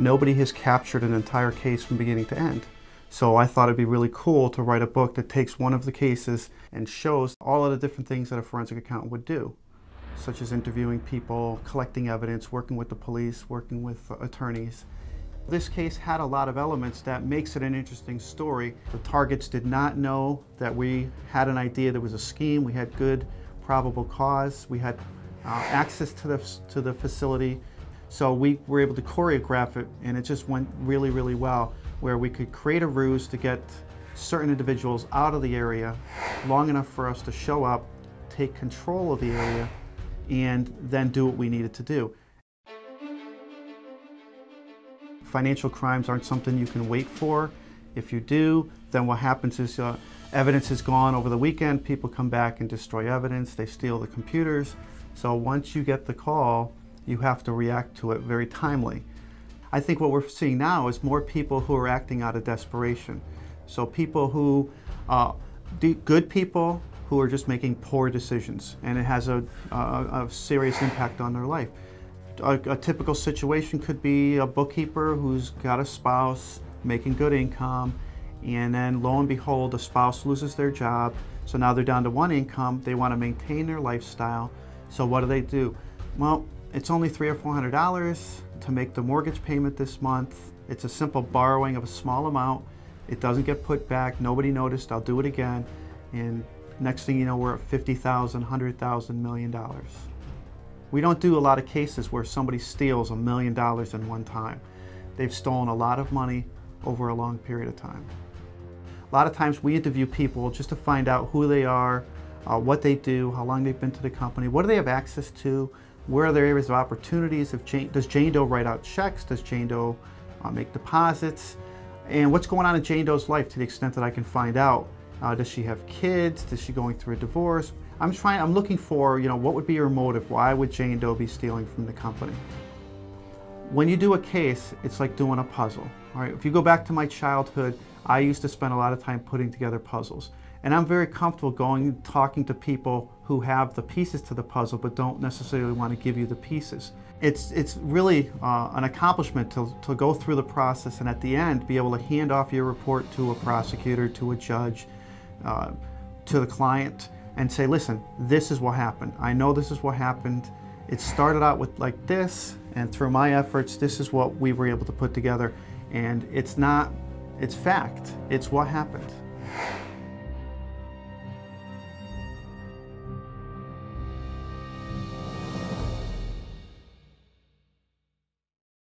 Nobody has captured an entire case from beginning to end. So I thought it'd be really cool to write a book that takes one of the cases and shows all of the different things that a forensic accountant would do, such as interviewing people, collecting evidence, working with the police, working with attorneys. This case had a lot of elements that makes it an interesting story. The targets did not know that we had an idea there was a scheme. We had good probable cause. We had access to the facility. So we were able to choreograph it, and it just went really, really well, where we could create a ruse to get certain individuals out of the area long enough for us to show up, take control of the area, and then do what we needed to do. Financial crimes aren't something you can wait for. If you do, then what happens is evidence is gone over the weekend, people come back and destroy evidence, they steal the computers. So once you get the call, you have to react to it very timely. I think what we're seeing now is more people who are acting out of desperation. So people who, good people who are just making poor decisions, and it has a serious impact on their life. A typical situation could be a bookkeeper who's got a spouse making good income, and then lo and behold, the spouse loses their job, so now they're down to one income. They want to maintain their lifestyle, so what do? Well, it's only $300 or $400 to make the mortgage payment this month. It's a simple borrowing of a small amount. It doesn't get put back. Nobody noticed. I'll do it again. And next thing you know, we're at $50,000, $100,000, $1 million. We don't do a lot of cases where somebody steals $1 million in one time. They've stolen a lot of money over a long period of time. A lot of times we interview people just to find out who they are, what they do, how long they've been to the company, what do they have access to, where are their areas of opportunities, does Jane Doe write out checks, does Jane Doe make deposits, and what's going on in Jane Doe's life to the extent that I can find out. Does she have kids? Is she going through a divorce? I'm looking for, what would be her motive? Why would Jane Doe be stealing from the company? When you do a case, it's like doing a puzzle. All right, if you go back to my childhood, I used to spend a lot of time putting together puzzles. And I'm very comfortable going and talking to people who have the pieces to the puzzle but don't necessarily want to give you the pieces. It's really an accomplishment to go through the process and at the end be able to hand off your report to a prosecutor, to a judge, to the client, and say, listen, this is what happened. I know this is what happened. It started out with like this, and through my efforts, this is what we were able to put together. And it's fact. It's what happened.